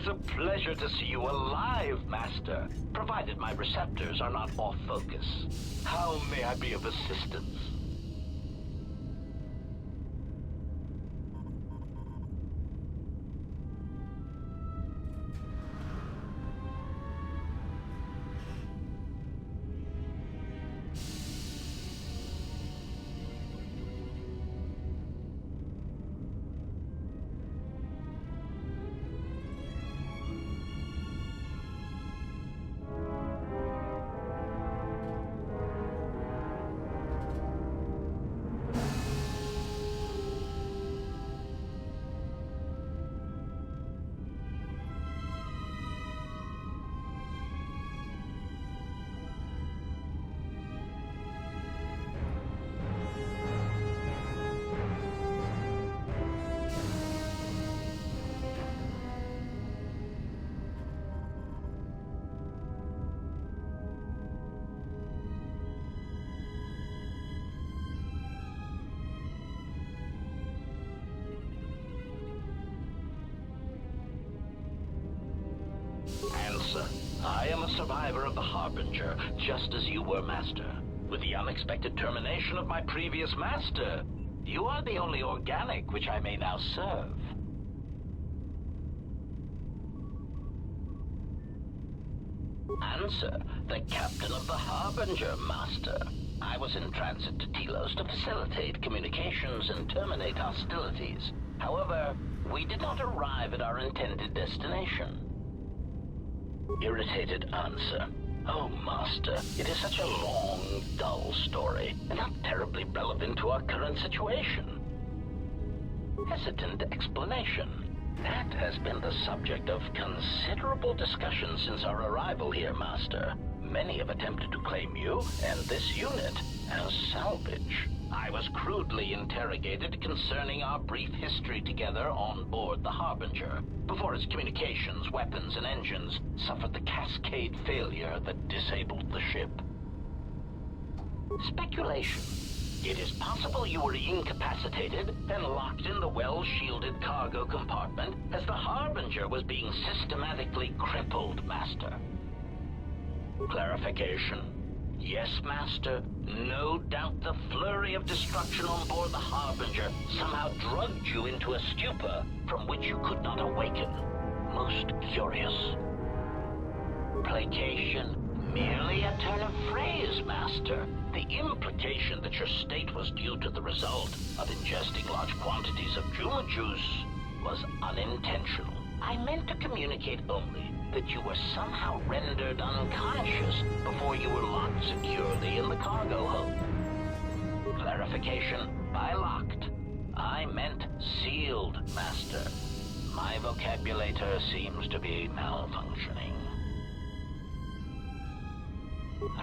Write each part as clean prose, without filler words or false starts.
is a pleasure to see you alive, Master, provided my receptors are not off focus. How may I be of assistance? Answer. I am a survivor of the Harbinger, just as you were, Master. With the unexpected termination of my previous Master, you are the only organic which I may now serve. Answer. The Captain of the Harbinger, Master. I was in transit to Telos to facilitate communications and terminate hostilities. However, we did not arrive at our intended destination. Irritated answer. Oh, Master, it is such a long, dull story, and not terribly relevant to our current situation. Hesitant explanation. That has been the subject of considerable discussion since our arrival here, Master. Many have attempted to claim you and this unit as salvage. I was crudely interrogated concerning our brief history together on board the Harbinger, before its communications, weapons, and engines suffered the cascade failure that disabled the ship. Speculation. It is possible you were incapacitated and locked in the well-shielded cargo compartment as the Harbinger was being systematically crippled, Master. Clarification. Yes, Master. No doubt the flurry of destruction on board the Harbinger somehow drugged you into a stupor from which you could not awaken. Most curious. Placation. Merely a turn of phrase, Master. The implication that your state was due to the result of ingesting large quantities of Juma juice was unintentional. I meant to communicate only that you were somehow rendered unconscious before you were locked securely in the cargo hold. Clarification. By locked, I meant sealed, Master. My vocabulator seems to be malfunctioning.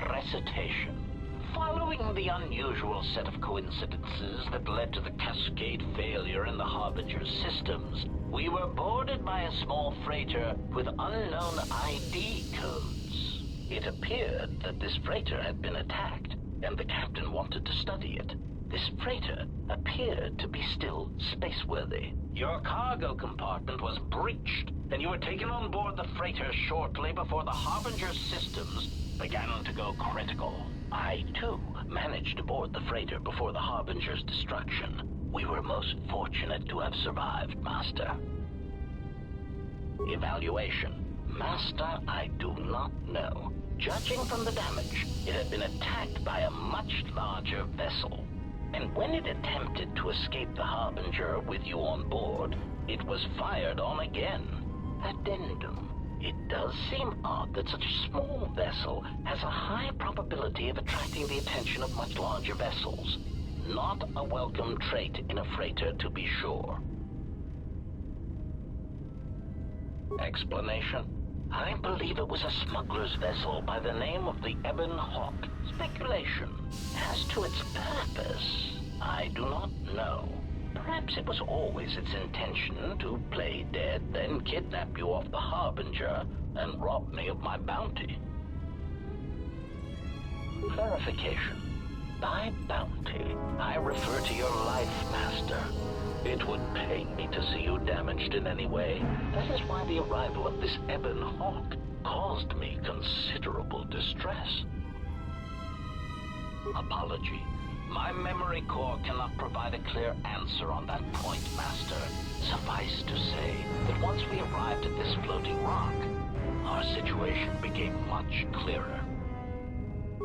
Recitation. Following the unusual set of coincidences that led to the cascade failure in the Harbinger's systems, we were boarded by a small freighter with unknown ID codes. It appeared that this freighter had been attacked, and the captain wanted to study it. This freighter appeared to be still spaceworthy. Your cargo compartment was breached, and you were taken on board the freighter shortly before the Harbinger's systems began to go critical. I, too, managed to board the freighter before the Harbinger's destruction. We were most fortunate to have survived, Master. Evaluation. Master, I do not know. Judging from the damage, it had been attacked by a much larger vessel. And when it attempted to escape the Harbinger with you on board, it was fired on again. Addendum. It does seem odd that such a small vessel has a high probability of attracting the attention of much larger vessels. Not a welcome trait in a freighter, to be sure. Explanation. I believe it was a smuggler's vessel by the name of the Ebon Hawk. Speculation. As to its purpose, I do not know. Perhaps it was always its intention to play dead, then kidnap you off the Harbinger and rob me of my bounty. Clarification. By bounty, I refer to your life, Master. It would pain me to see you damaged in any way. That is why the arrival of this Ebon Hawk caused me considerable distress. Apology. My memory core cannot provide a clear answer on that point, Master. Suffice to say that once we arrived at this floating rock, our situation became much clearer.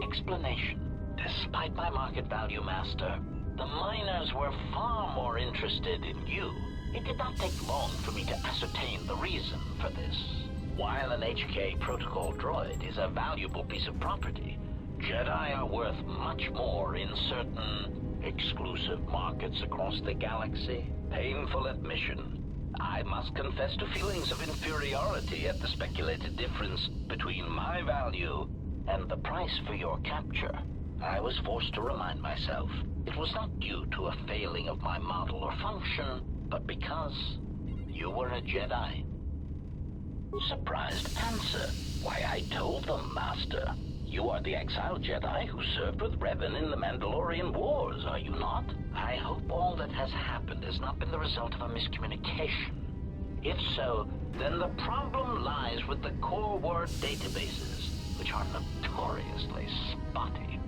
Explanation. Despite my market value, Master, the miners were far more interested in you. It did not take long for me to ascertain the reason for this. While an HK protocol droid is a valuable piece of property, Jedi are worth much more in certain exclusive markets across the galaxy. Painful admission. I must confess to feelings of inferiority at the speculated difference between my value and the price for your capture. I was forced to remind myself it was not due to a failing of my model or function, but because you were a Jedi. Surprised answer. Why, I told them, Master. You are the exiled Jedi who served with Revan in the Mandalorian Wars, are you not? I hope all that has happened has not been the result of a miscommunication. If so, then the problem lies with the core word databases, which are notoriously spotty.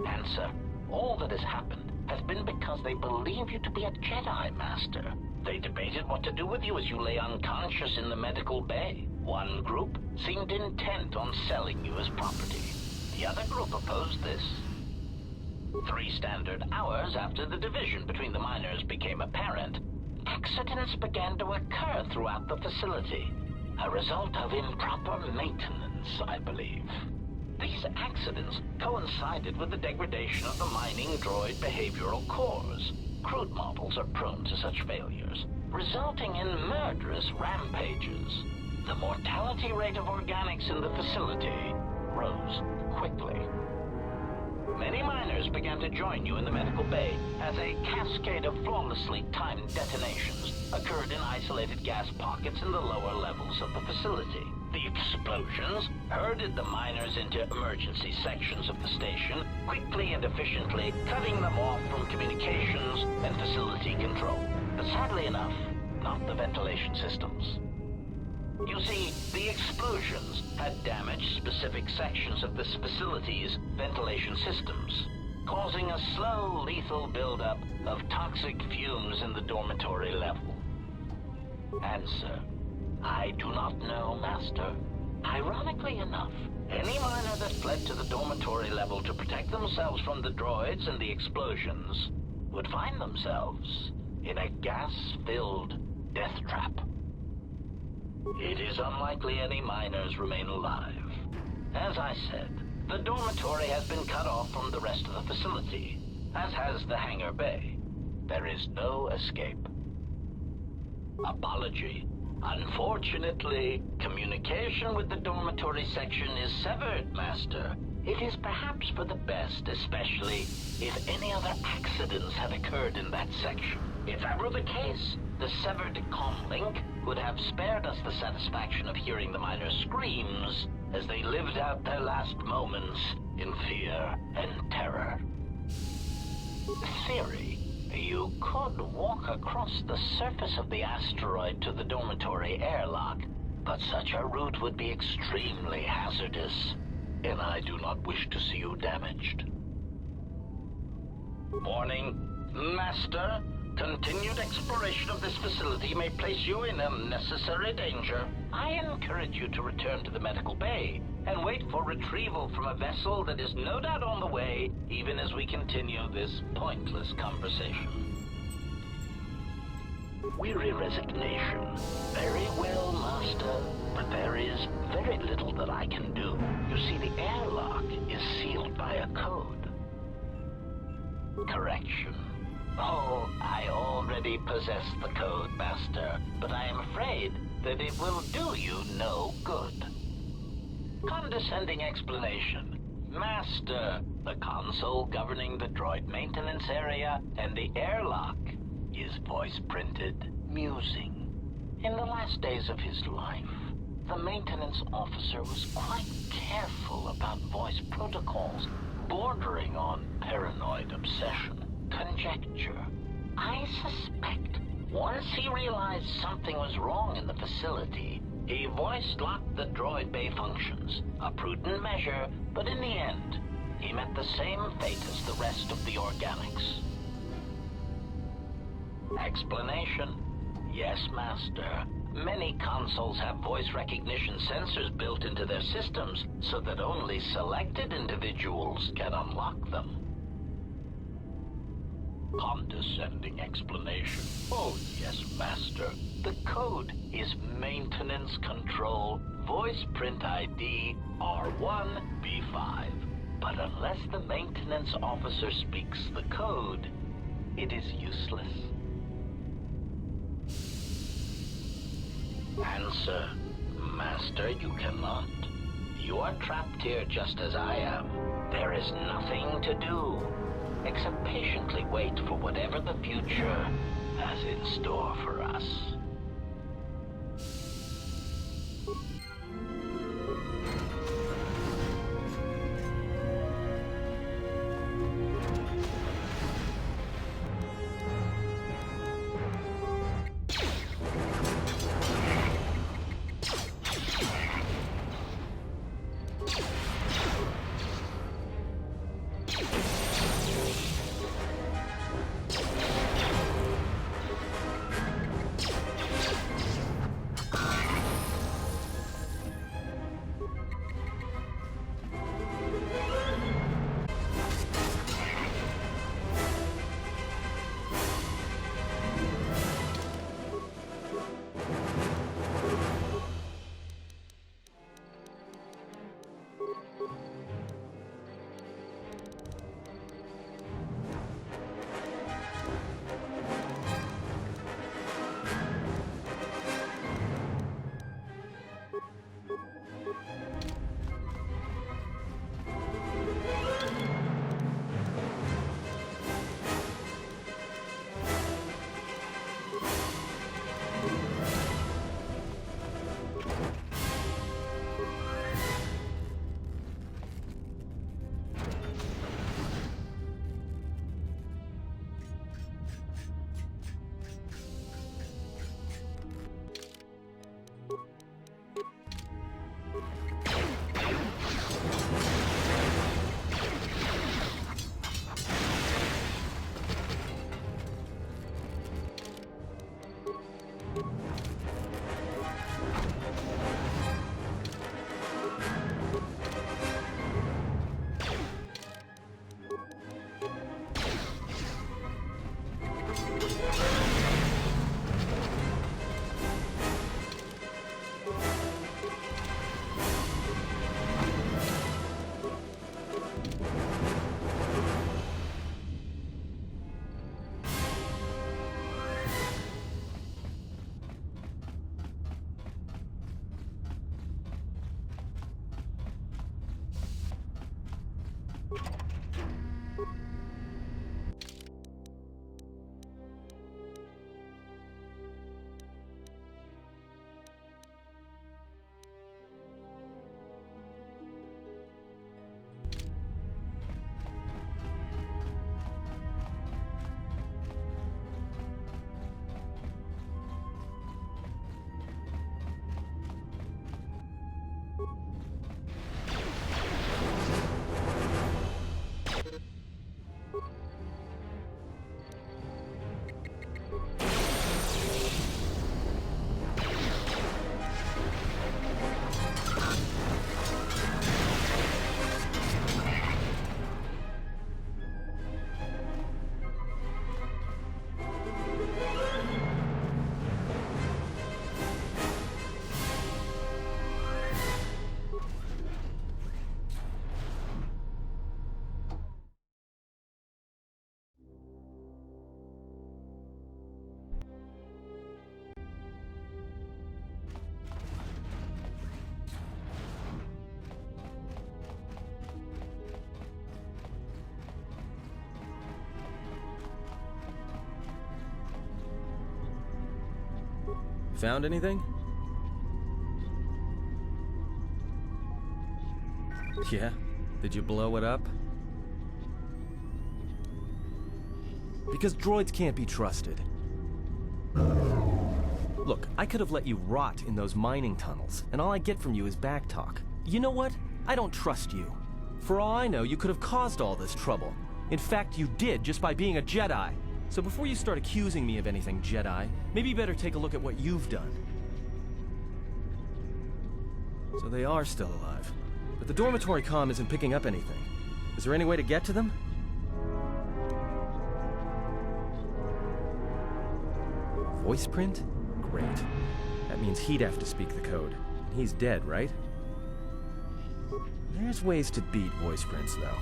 Answer. All that has happened has been because they believe you to be a Jedi, Master. They debated what to do with you as you lay unconscious in the medical bay. One group seemed intent on selling you as property. The other group opposed this. 3 standard hours after the division between the miners became apparent, accidents began to occur throughout the facility. A result of improper maintenance, I believe. These accidents coincided with the degradation of the mining droid behavioral cores. Crude models are prone to such failures, resulting in murderous rampages. The mortality rate of organics in the facility rose quickly. Many miners began to join you in the medical bay as a cascade of flawlessly timed detonations occurred in isolated gas pockets in the lower levels of the facility. The explosions herded the miners into emergency sections of the station, quickly and efficiently cutting them off from communications and facility control. But sadly enough, not the ventilation systems. You see, the explosions had damaged specific sections of this facility's ventilation systems, causing a slow, lethal buildup of toxic fumes in the dormitory level. Answer. I do not know, Master. Ironically enough, any miner that fled to the dormitory level to protect themselves from the droids and the explosions would find themselves in a gas-filled death trap. It is unlikely any miners remain alive. As I said, the dormitory has been cut off from the rest of the facility, as has the hangar bay. There is no escape. Apology. Unfortunately, communication with the dormitory section is severed, Master. It is perhaps for the best, especially if any other accidents had occurred in that section. If that were the case, the severed comlink would have spared us the satisfaction of hearing the miners' screams as they lived out their last moments in fear and terror. Theory. You could walk across the surface of the asteroid to the dormitory airlock, but such a route would be extremely hazardous, and I do not wish to see you damaged. Warning, Master. Continued exploration of this facility may place you in unnecessary danger. I encourage you to return to the medical bay and wait for retrieval from a vessel that is no doubt on the way, even as we continue this pointless conversation. Weary resignation. Very well, Master, but there is very little that I can do. You see, the airlock is sealed by a code. Correction. Oh, I already possess the code, Master, but I am afraid that it will do you no good. Condescending explanation. Master, the console governing the droid maintenance area and the airlock is voice-printed musing. In the last days of his life, the maintenance officer was quite careful about voice protocols, bordering on paranoid obsession. Conjecture. I suspect once he realized something was wrong in the facility, he voice-locked the droid bay functions. A prudent measure, but in the end, he met the same fate as the rest of the organics. Explanation? Yes, Master. Many consoles have voice recognition sensors built into their systems so that only selected individuals can unlock them. Condescending explanation. Oh, yes, Master. The code is Maintenance Control Voice Print ID R1B5. But unless the maintenance officer speaks the code, it is useless. Answer. Master, you cannot. You are trapped here just as I am. There is nothing to do, except patiently wait for whatever the future has in store for us. Found anything? Yeah? Did you blow it up? because droids can't be trusted. Look, I could have let you rot in those mining tunnels, and all I get from you is backtalk. You know what? I don't trust you. For all I know, you could have caused all this trouble. In fact, you did just by being a Jedi. So before you start accusing me of anything, Jedi, maybe you better take a look at what you've done. So they are still alive. But the dormitory comm isn't picking up anything. Is there any way to get to them? Voice print? Great. That means he'd have to speak the code. And he's dead, right? There's ways to beat voice prints, though.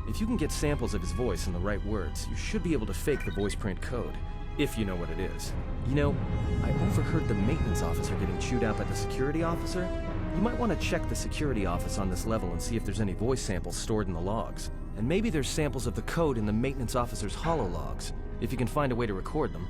If you can get samples of his voice and the right words, you should be able to fake the voice print code. If you know what it is. You know, I overheard the maintenance officer getting chewed out by the security officer. You might want to check the security office on this level and see if there's any voice samples stored in the logs. And maybe there's samples of the code in the maintenance officer's holo logs, if you can find a way to record them.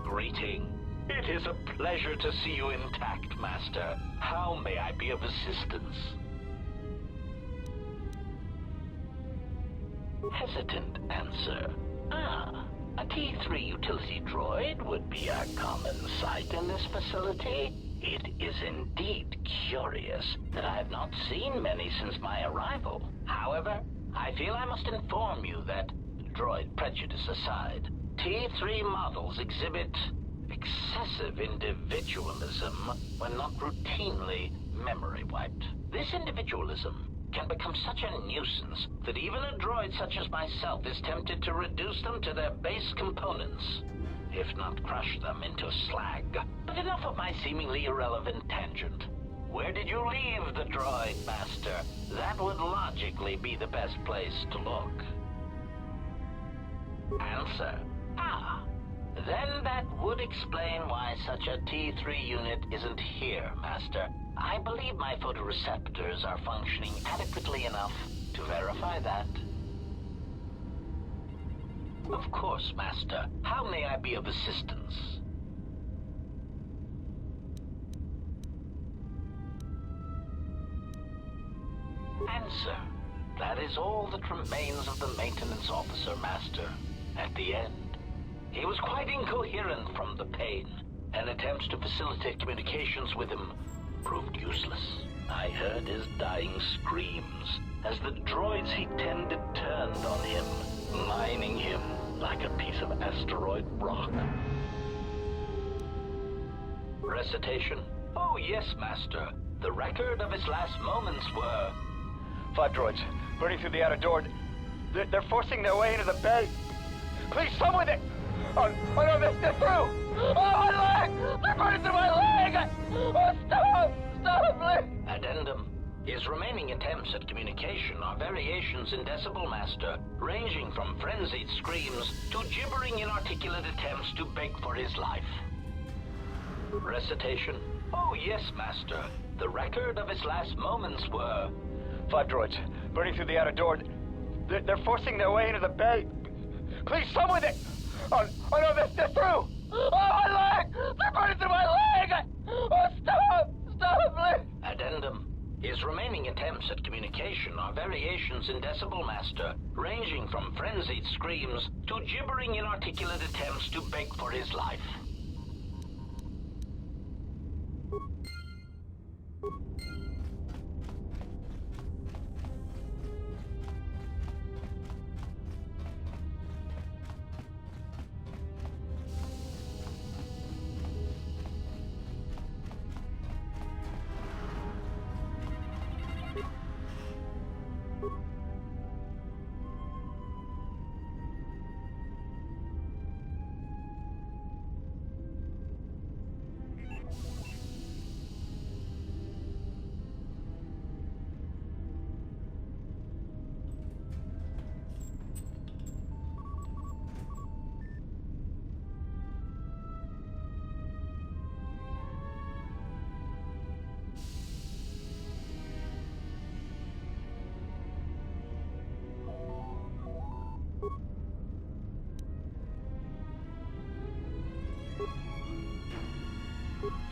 Greeting. It is a pleasure to see you intact, Master. How may I be of assistance? Hesitant answer. A T3 utility droid would be a common sight in this facility. It is indeed curious that I have not seen many since my arrival. However, I feel I must inform you that, droid prejudice aside, T3 models exhibit excessive individualism when not routinely memory wiped. This individualism can become such a nuisance that even a droid such as myself is tempted to reduce them to their base components, if not crush them into slag. But enough of my seemingly irrelevant tangent. Where did you leave the droid, Master? That would logically be the best place to look. Answer. Ah. Then that would explain why such a T3 unit isn't here, Master. I believe my photoreceptors are functioning adequately enough to verify that. Of course, Master. How may I be of assistance? Answer. That is all that remains of the maintenance officer, Master. At the end, he was quite incoherent from the pain, and attempts to facilitate communications with him proved useless. I heard his dying screams as the droids he tended turned on him, mining him like a piece of asteroid rock. Recitation? Oh yes, Master. The record of his last moments were... 5 droids, burning through the outer door. They're forcing their way into the bay. Please, someone there! Oh no, they're through! Oh, my leg! They're burning through my leg! Oh, stop! Stop, please! Addendum. His remaining attempts at communication are variations in decibel, Master, ranging from frenzied screams to gibbering inarticulate attempts to beg for his life. Recitation? Oh yes, Master. The record of his last moments were... 5 droids, burning through the outer door. They're forcing their way into the bay. Please, someone there! Oh no, they're through! Oh, my leg! They're burning through my leg! Oh, stop! Stop, please! Addendum. His remaining attempts at communication are variations in decibel, Master, ranging from frenzied screams to gibbering inarticulate attempts to beg for his life.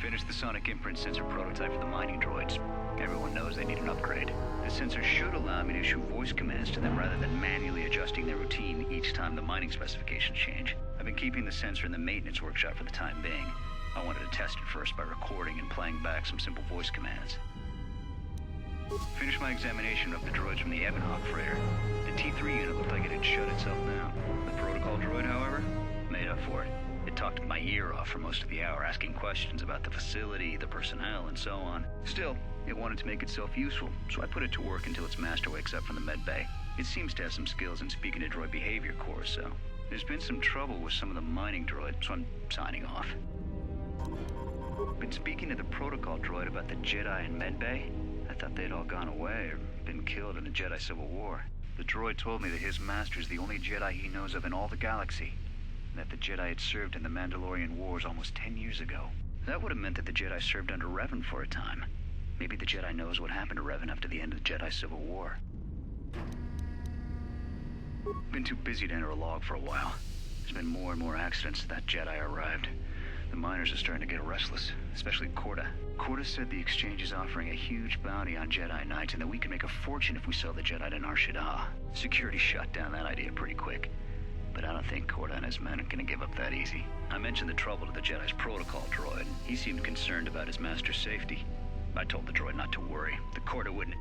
Finished the sonic imprint sensor prototype for the mining droids. Everyone knows they need an upgrade. The sensor should allow me to issue voice commands to them rather than manually adjusting their routine each time the mining specifications change. I've been keeping the sensor in the maintenance workshop for the time being. I wanted to test it first by recording and playing back some simple voice commands. Finished my examination of the droids from the Ebonhawk freighter. The T3 unit looked like it had shut itself down. The protocol droid, however, made up for it. It talked my ear off for most of the hour, asking questions about the facility, the personnel, and so on. Still, it wanted to make itself useful, so I put it to work until its master wakes up from the med bay. It seems to have some skills in speaking to droid behavior course, so... There's been some trouble with some of the mining droids, so I'm signing off. Been speaking to the protocol droid about the Jedi in med bay. I thought they'd all gone away or been killed in the Jedi Civil War. The droid told me that his master's the only Jedi he knows of in all the galaxy, and that the Jedi had served in the Mandalorian Wars almost 10 years ago. That would have meant that the Jedi served under Revan for a time. Maybe the Jedi knows what happened to Revan after the end of the Jedi Civil War. Been too busy to enter a log for a while. There's been more and more accidents since that Jedi arrived. The miners are starting to get restless, especially Corda. Corda said the exchange is offering a huge bounty on Jedi Knights and that we can make a fortune if we sell the Jedi to Nar Shaddaa. Security shut down that idea pretty quick. But I don't think Corda and his men are gonna give up that easy. I mentioned the trouble to the Jedi's protocol droid. He seemed concerned about his master's safety. I told the droid not to worry. The Corda wouldn't...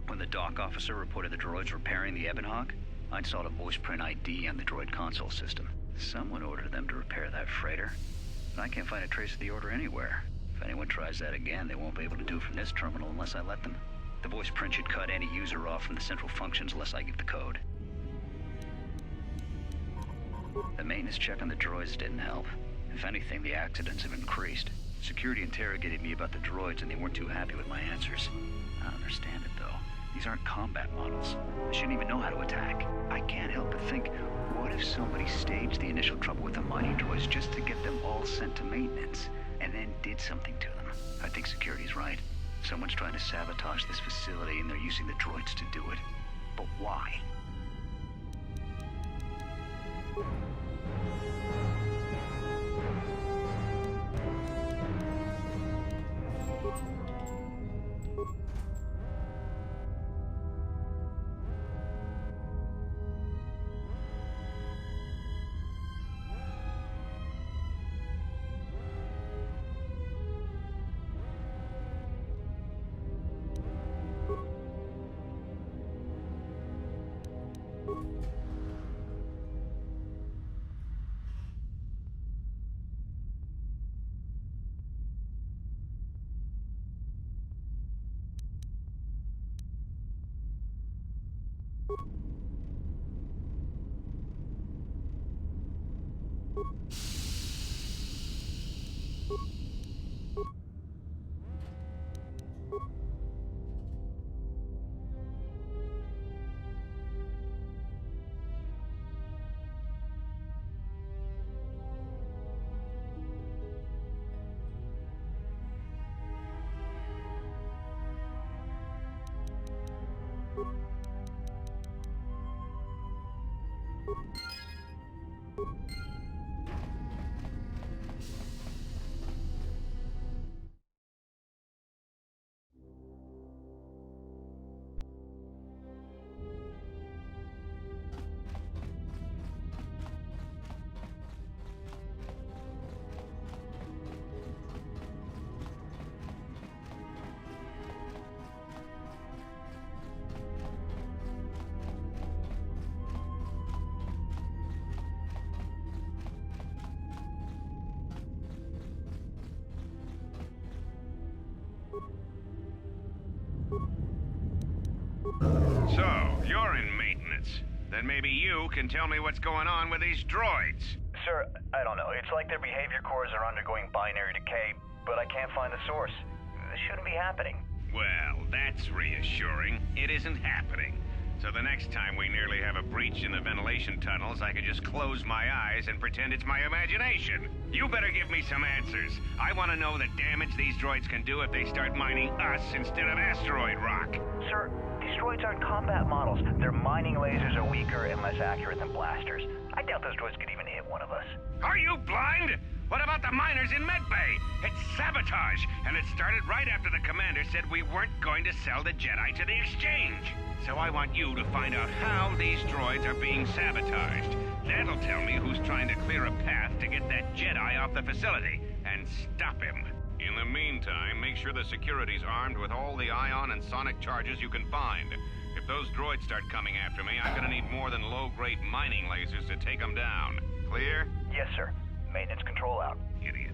When the dock officer reported the droids repairing the Ebonhawk, I installed a voice print ID on the droid console system. Someone ordered them to repair that freighter, but I can't find a trace of the order anywhere. If anyone tries that again, they won't be able to do it from this terminal unless I let them. The voice print should cut any user off from the central functions unless I give the code. The maintenance check on the droids didn't help. If anything, the accidents have increased. Security interrogated me about the droids and they weren't too happy with my answers. I don't understand it though. These aren't combat models. They shouldn't even know how to attack. I can't help but think, what if somebody staged the initial trouble with the mining droids just to get them all sent to maintenance, and then did something to them? I think security's right. Someone's trying to sabotage this facility and they're using the droids to do it. But why? So, you're in maintenance. Then maybe you can tell me what's going on with these droids. Sir, I don't know. It's like their behavior cores are undergoing binary decay, but I can't find the source. This shouldn't be happening. Well, that's reassuring. It isn't happening. So the next time we nearly have a breach in the ventilation tunnels, I can just close my eyes and pretend it's my imagination. You better give me some answers. I want to know the damage these droids can do if they start mining us instead of asteroid rock. Sir, these droids aren't combat models. Their mining lasers are weaker and less accurate than blasters. I doubt those droids could even hit one of us. Are you blind? What about the miners in Medbay? It's sabotage, and it started right after the commander said we weren't going to sell the Jedi to the exchange. So I want you to find out how these droids are being sabotaged. That'll tell me who's trying to clear a path to get that Jedi off the facility and stop him. In the meantime, make sure the security's armed with all the ion and sonic charges you can find. If those droids start coming after me, I'm gonna need more than low-grade mining lasers to take them down. Clear? Yes, sir. Maintenance control out. Idiot.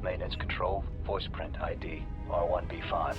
Maintenance control, voice print ID, R1B5.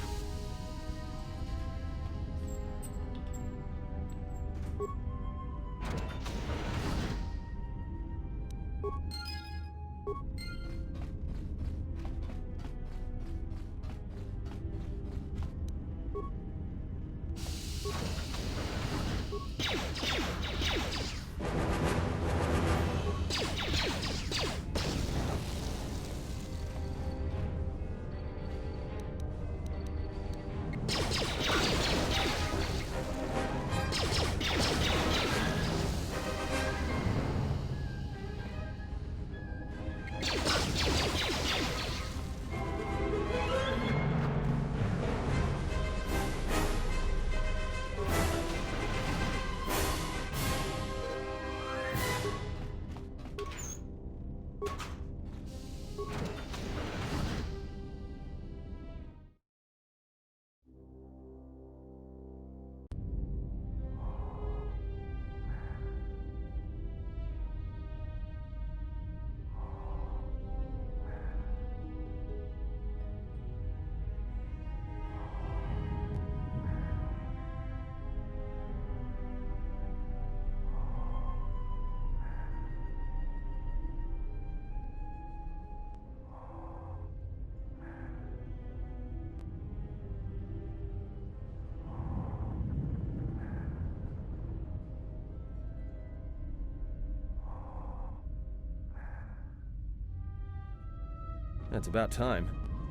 That's about time.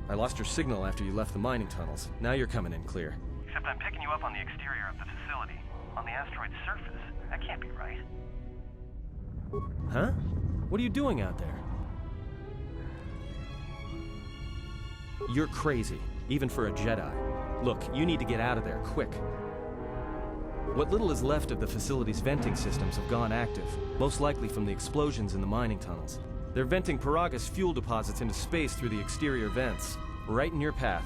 I lost your signal after you left the mining tunnels. Now you're coming in clear. Except I'm picking you up on the exterior of the facility. On the asteroid's surface. That can't be right. Huh? What are you doing out there? You're crazy, even for a Jedi. Look, you need to get out of there, quick. What little is left of the facility's venting systems have gone active, most likely from the explosions in the mining tunnels. They're venting Paraga's fuel deposits into space through the exterior vents, right in your path.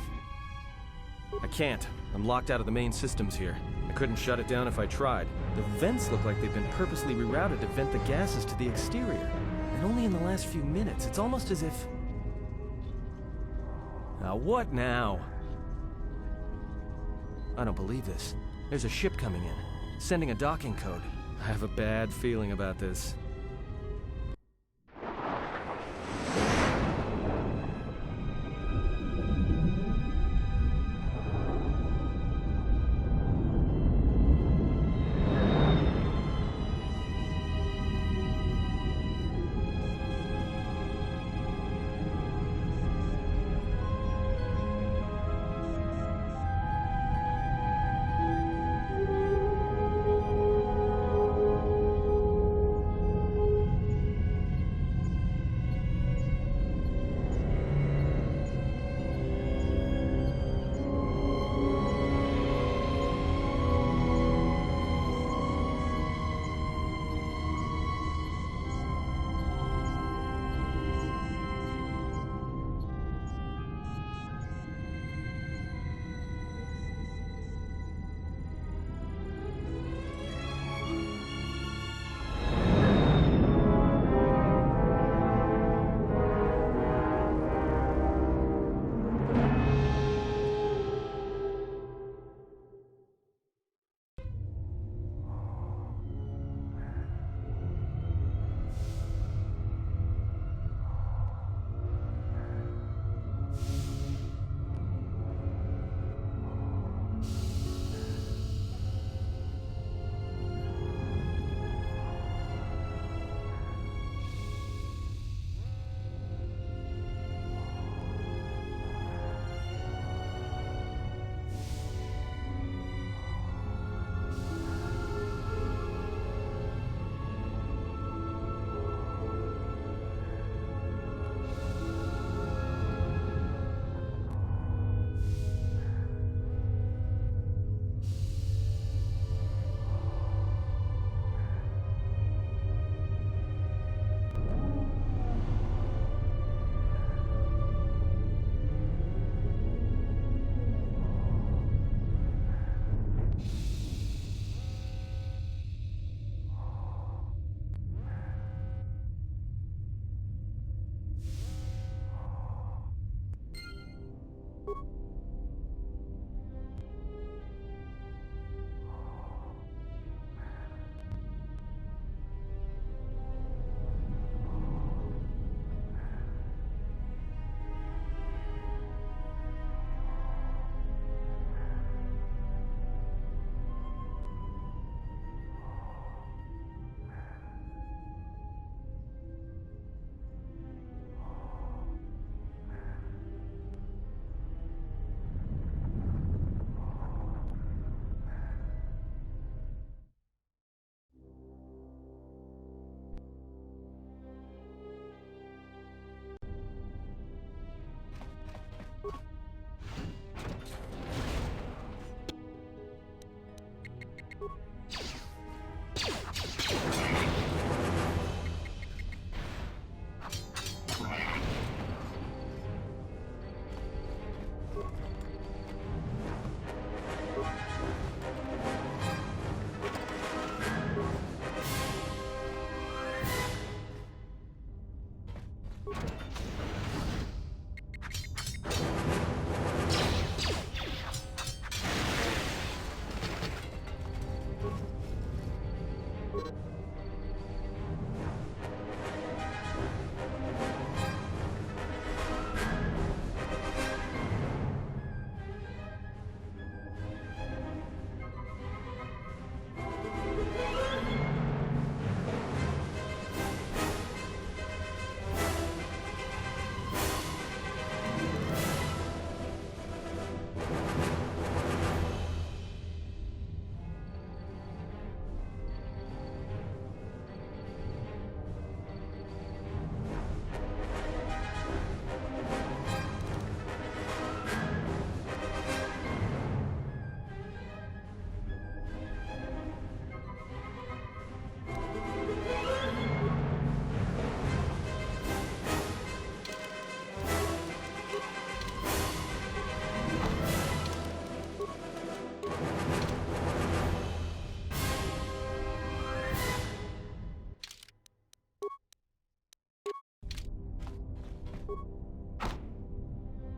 I can't. I'm locked out of the main systems here. I couldn't shut it down if I tried. The vents look like they've been purposely rerouted to vent the gases to the exterior. And only in the last few minutes. It's almost as if... Now what now? I don't believe this. There's a ship coming in, sending a docking code. I have a bad feeling about this.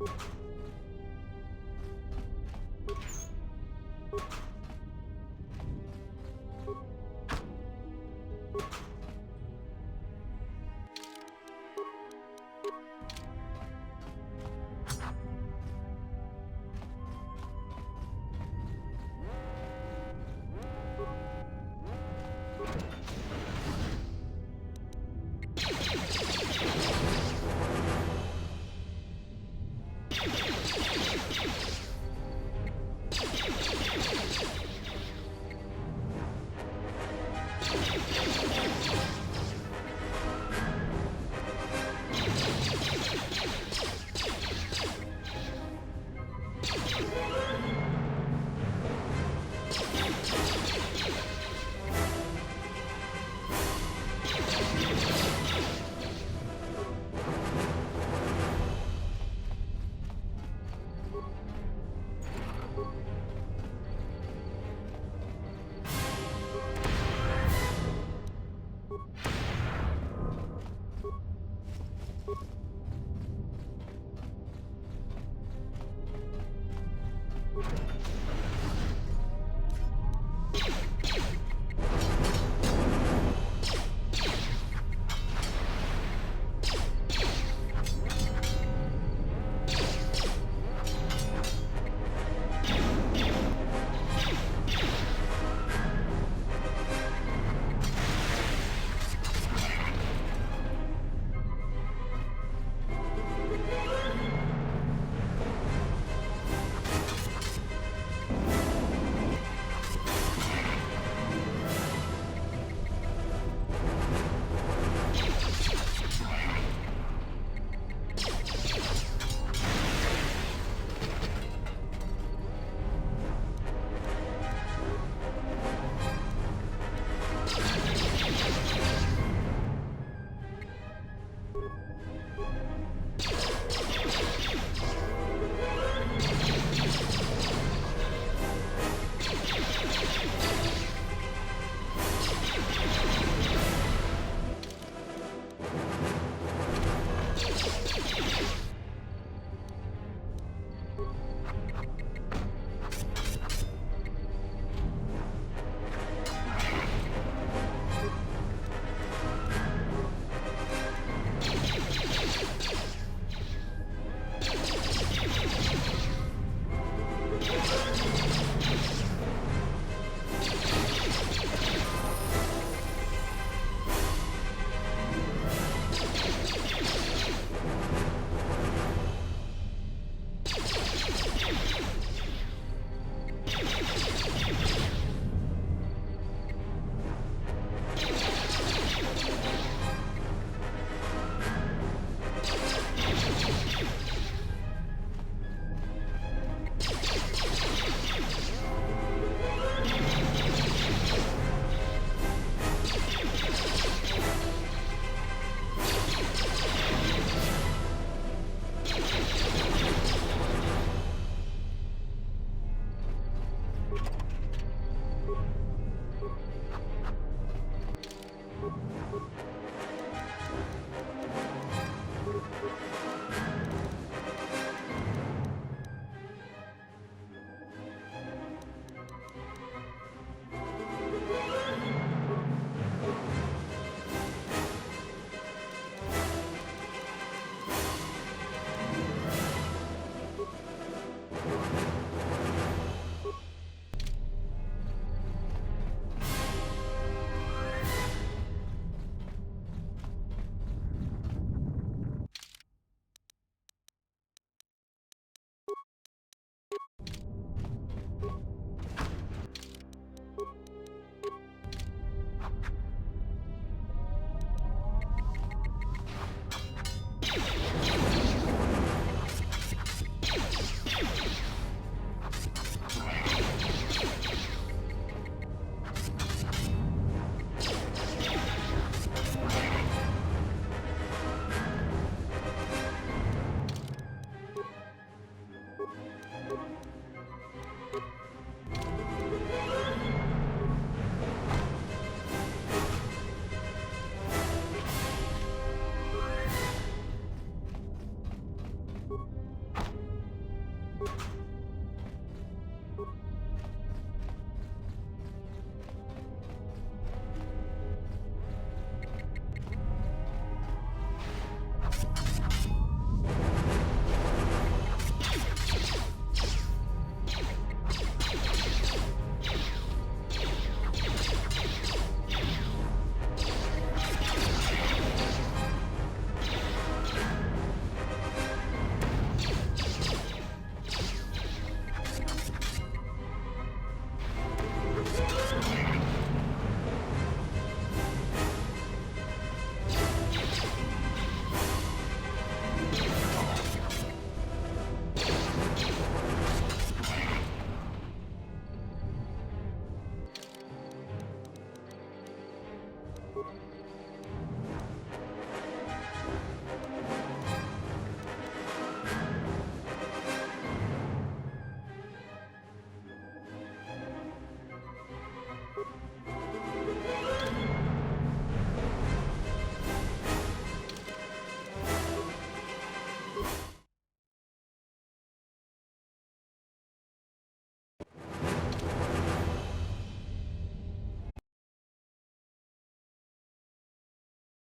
Ugh.